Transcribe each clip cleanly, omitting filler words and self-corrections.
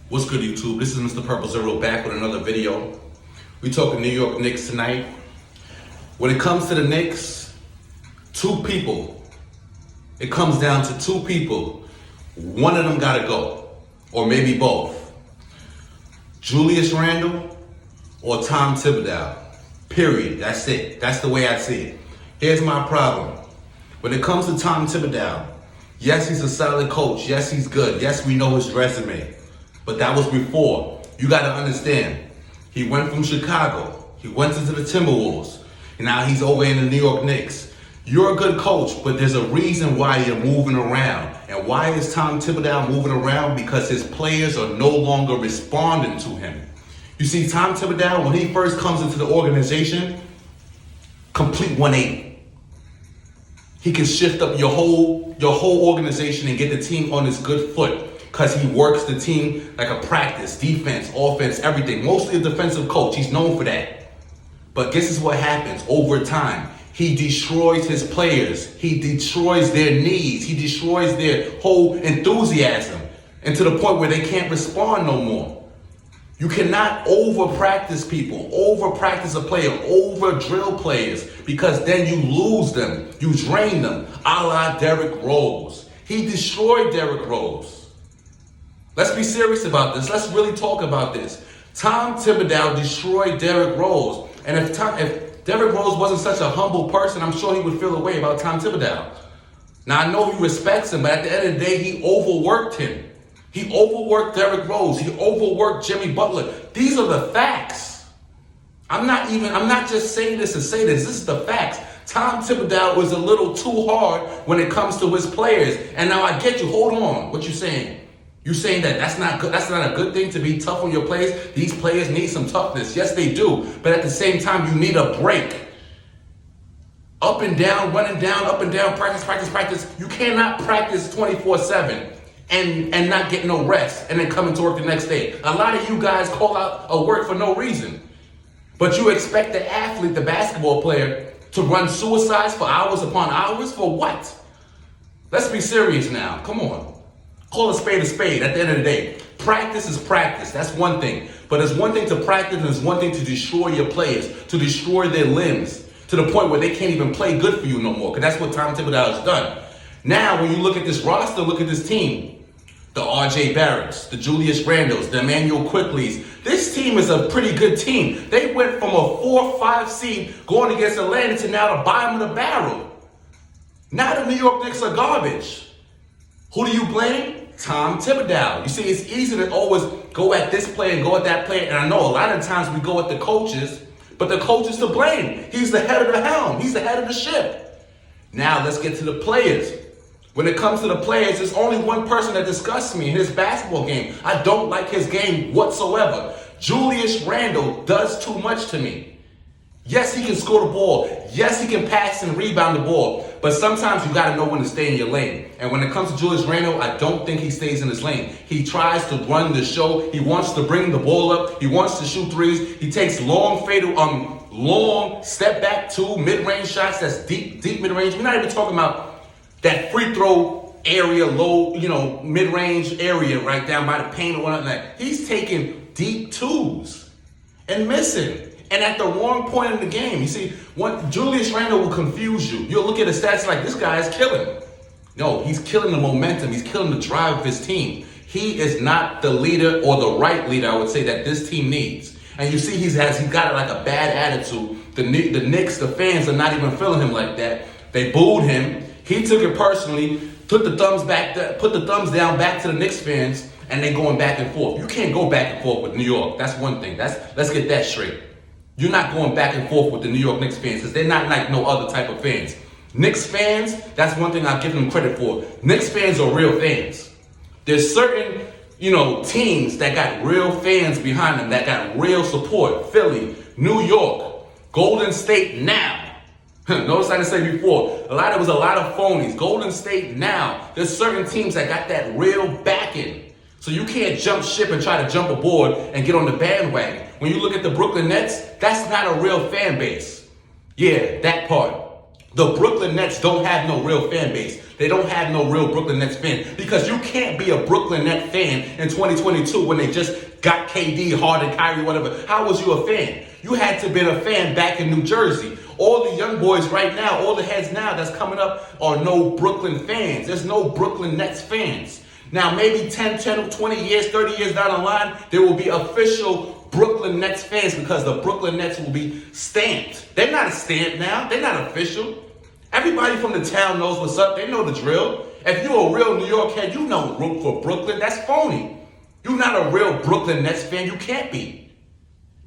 What's good, YouTube? This is Mr. Purple Zero back with another video. We talking New York Knicks tonight. When it comes to the Knicks, two people. It comes down to two people. One of them gotta go, or maybe both. Julius Randle or Tom Thibodeau. Period. That's it. That's the way I see it. Here's my problem. When it comes to Tom Thibodeau, yes, he's a solid coach. Yes, he's good. Yes, we know his resume. But that was before. You got to understand. He went from Chicago. He went into the Timberwolves. And now he's over in the New York Knicks. You're a good coach, but there's a reason why you're moving around. And why is Tom Thibodeau moving around? Because his players are no longer responding to him. You see, Tom Thibodeau, when he first comes into the organization, complete 180. He can shift up your whole organization and get the team on his good foot. Because he works the team like a practice, defense, offense, everything. Mostly a defensive coach. He's known for that. But this is what happens over time. He destroys his players. He destroys their needs. He destroys their whole enthusiasm. And to the point where they can't respond no more. You cannot over-practice people, over-practice a player, over-drill players. Because then you lose them. You drain them. A la Derrick Rose. He destroyed Derrick Rose. Let's be serious about this. Let's really talk about this. Tom Thibodeau destroyed Derrick Rose. And if Derrick Rose wasn't such a humble person, I'm sure he would feel a way about Tom Thibodeau. Now, I know he respects him, but at the end of the day, he overworked him. He overworked Derrick Rose. He overworked Jimmy Butler. These are the facts. I'm not just saying this to say this. This is the facts. Tom Thibodeau is a little too hard when it comes to his players. And now I get you. Hold on. What you saying? You saying that that's not good? That's not a good thing to be tough on your players? These players need some toughness. Yes, they do. But at the same time, you need a break. Up and down, running down, up and down, practice. You cannot practice 24/7 and not get no rest and then coming to work the next day. A lot of you guys call out a work for no reason. But you expect the athlete, the basketball player, to run suicides for hours upon hours? For what? Let's be serious now. Come on. Call a spade a spade at the end of the day. Practice is practice. That's one thing. But it's one thing to practice and it's one thing to destroy your players, to destroy their limbs, to the point where they can't even play good for you no more. Because that's what Tom Thibodeau has done. Now, when you look at this roster, look at this team. The R.J. Barretts, the Julius Randles, the Emmanuel Quickleys. This team is a pretty good team. They went from a 4-5 seed going against Atlanta to now the bottom of the barrel. Now the New York Knicks are garbage. Who do you blame? Tom Thibodeau. You see, it's easy to always go at this player and go at that player. And I know a lot of times we go at the coaches, but the coach is to blame. He's the head of the helm. He's the head of the ship. Now let's get to the players. When it comes to the players, there's only one person that disgusts me in his basketball game. I don't like his game whatsoever. Julius Randle does too much to me. Yes, he can score the ball. Yes, he can pass and rebound the ball. But sometimes you got to know when to stay in your lane. And when it comes to Julius Randle, I don't think he stays in his lane. He tries to run the show. He wants to bring the ball up. He wants to shoot threes. He takes long step back two mid-range shots. That's deep mid-range. We're not even talking about that free throw area, low, mid-range area right down by the paint or whatnot. Like, he's taking deep twos and missing. And at the wrong point in the game. You see, Julius Randle will confuse you. You'll look at the stats like, this guy is killing. No, he's killing the momentum. He's killing the drive of his team. He is not the leader or the right leader, I would say, that this team needs. And you see, he's got like a bad attitude. The Knicks, the fans are not even feeling him like that. They booed him. He took it personally, put the thumbs down back to the Knicks fans, and they going back and forth. You can't go back and forth with New York. That's one thing. Let's get that straight. You're not going back and forth with the New York Knicks fans because they're not like no other type of fans. Knicks fans, that's one thing I give them credit for. Knicks fans are real fans. There's certain, teams that got real fans behind them, that got real support. Philly, New York, Golden State now. Notice I didn't say before, there was a lot of phonies. Golden State now. There's certain teams that got that real backing. So you can't jump ship and try to jump aboard and get on the bandwagon. When you look at the Brooklyn Nets, that's not a real fan base. Yeah, that part. The Brooklyn Nets don't have no real fan base. They don't have no real Brooklyn Nets fan because you can't be a Brooklyn Nets fan in 2022 when they just got KD, Harden, Kyrie, whatever. How was you a fan? You had to be a fan back in New Jersey. All the young boys right now, all the heads now that's coming up are no Brooklyn fans. There's no Brooklyn Nets fans. Now, maybe 10, 20 years, 30 years down the line, there will be official Brooklyn Nets fans because the Brooklyn Nets will be stamped. They're not stamped now. They're not official. Everybody from the town knows what's up. They know the drill. If you're a real New York head, you know root for Brooklyn. That's phony. You're not a real Brooklyn Nets fan. You can't be.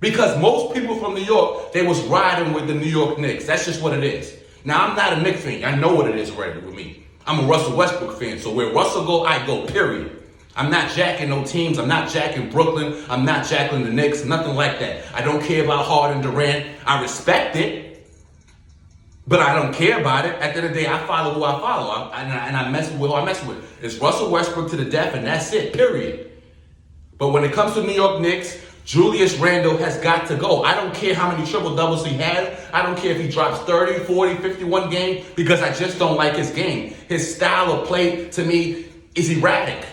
Because most people from New York, they was riding with the New York Knicks. That's just what it is. Now, I'm not a Knicks fan. I know what it is already with me. I'm a Russell Westbrook fan. So where Russell go, I go, period. I'm not jacking no teams. I'm not jacking Brooklyn. I'm not jacking the Knicks. Nothing like that. I don't care about Harden, Durant. I respect it, but I don't care about it. At the end of the day, I follow who I follow. And I mess with who I mess with. It's Russell Westbrook to the death, and that's it, period. But when it comes to New York Knicks, Julius Randle has got to go. I don't care how many triple-doubles he had. I don't care if he drops 30, 40, 51 games because I just don't like his game. His style of play, to me, is erratic.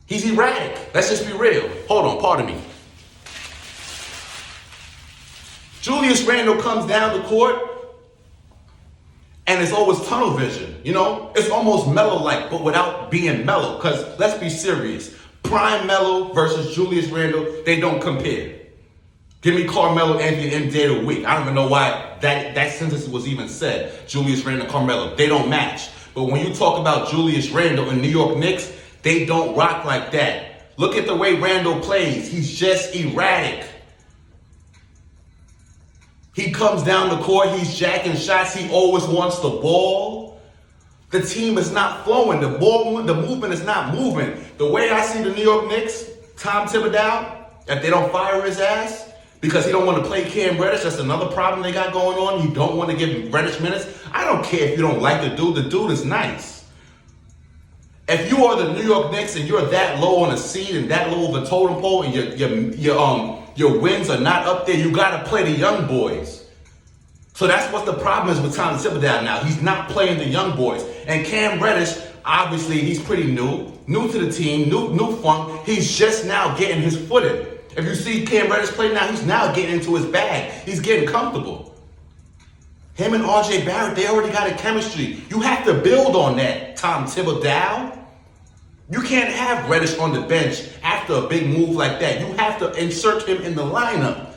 He's erratic. Let's just be real. Hold on, pardon me. Julius Randle comes down the court, and it's always tunnel vision. You know, it's almost Melo-like, but without being Melo. Because let's be serious. Prime Melo versus Julius Randle, they don't compare. Give me Carmelo Anthony any day of the week. I don't even know why that sentence was even said. Julius Randle, Carmelo, they don't match. But when you talk about Julius Randle and New York Knicks, they don't rock like that. Look at the way Randle plays. He's just erratic. He comes down the court, he's jacking shots, he always wants the ball. The team is not flowing. The movement is not moving. The way I see the New York Knicks, Tom Thibodeau, if they don't fire his ass because he don't want to play Cam Reddish, that's another problem they got going on. You don't want to give Reddish minutes. I don't care if you don't like the dude. The dude is nice. If you are the New York Knicks and you're that low on a seed and that low of a totem pole and your wins are not up there, you got to play the young boys. So that's what the problem is with Tom Thibodeau now. He's not playing the young boys. And Cam Reddish, obviously, he's pretty new to the team, new funk. He's just now getting his footing. If you see Cam Reddish play now, he's now getting into his bag. He's getting comfortable. Him and RJ Barrett, they already got a chemistry. You have to build on that, Tom Thibodeau. You can't have Reddish on the bench after a big move like that. You have to insert him in the lineup.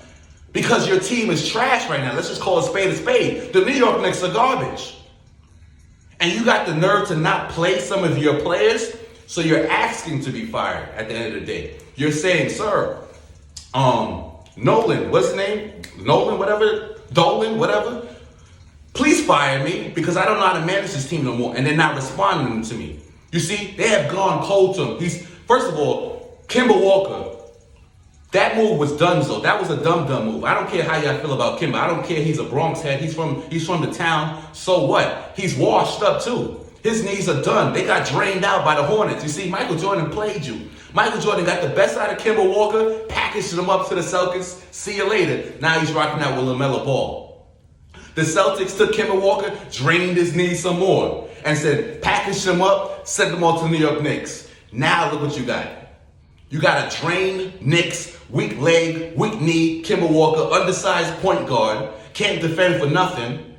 Because your team is trash right now. Let's just call a spade a spade. The New York Knicks are garbage. And you got the nerve to not play some of your players, so you're asking to be fired at the end of the day. You're saying, sir, Nolan, what's his name? Nolan, whatever, Dolan, whatever. Please fire me because I don't know how to manage this team no more. And they're not responding to me. You see, they have gone cold to him. First of all, Kemba Walker. That move was donezo. That was a dumb move. I don't care how y'all feel about Kemba. I don't care he's a Bronx head. He's from the town. So what? He's washed up too. His knees are done. They got drained out by the Hornets. You see, Michael Jordan played you. Michael Jordan got the best out of Kemba Walker, packaged him up to the Celtics. See you later. Now he's rocking out with LaMelo Ball. The Celtics took Kemba Walker, drained his knees some more, and said, package him up, send him on to the New York Knicks. Now look what you got. You got a drained Knicks, weak leg, weak knee, Kemba Walker, undersized point guard, can't defend for nothing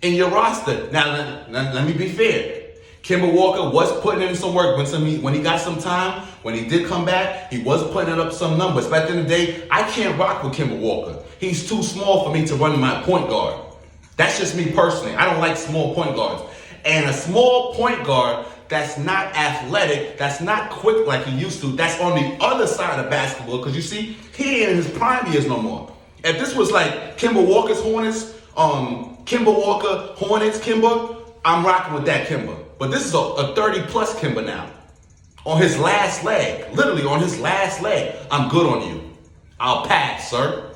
in your roster. Now, let me be fair. Kemba Walker was putting in some work when he got some time. When he did come back, he was putting up some numbers. But at the end of the day, I can't rock with Kemba Walker. He's too small for me to run my point guard. That's just me personally. I don't like small point guards. And a small point guard that's not athletic, that's not quick like he used to, that's on the other side of basketball, because you see, he ain't in his prime years no more. If this was like Kemba Walker's Hornets, Kemba, I'm rocking with that Kemba. But this is a 30-plus Kemba now. On his last leg, literally on his last leg, I'm good on you. I'll pass, sir.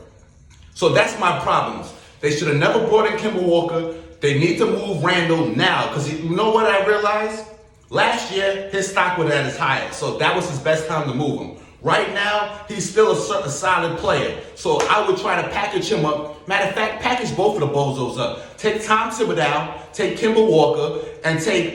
So that's my problems. They should have never brought in Kemba Walker. They need to move Randle now, because you know what I realized? Last year, his stock was at its highest, so that was his best time to move him. Right now, he's still a solid player. So I would try to package him up. Matter of fact, package both of the bozos up. Take Tom Thibodeau, take Kemba Walker, and take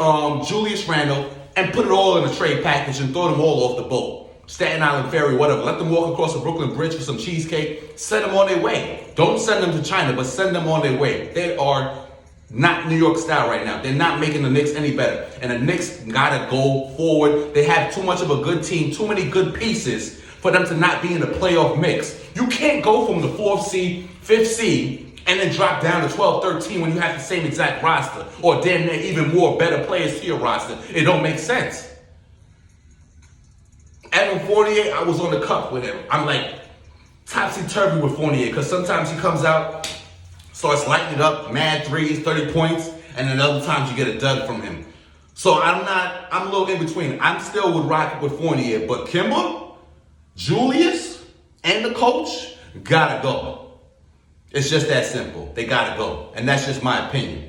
Julius Randle, and put it all in a trade package and throw them all off the boat. Staten Island Ferry, whatever. Let them walk across the Brooklyn Bridge for some cheesecake. Send them on their way. Don't send them to China, but send them on their way. They are not New York style right now. They're not making the Knicks any better. And the Knicks gotta go forward. They have too much of a good team, too many good pieces for them to not be in the playoff mix. You can't go from the 4th seed, 5th seed, and then drop down to 12, 13 when you have the same exact roster. Or damn near even more better players to your roster. It don't make sense. Evan Fournier, I was on the cup with him. I'm like topsy-turvy with Fournier because sometimes he comes out, starts lighting it up, mad threes, 30 points, and then other times you get a dud from him. So I'm a little in between. I'm still would rock with Fournier, but Kemba, Julius, and the coach gotta go. It's just that simple. They gotta go. And that's just my opinion.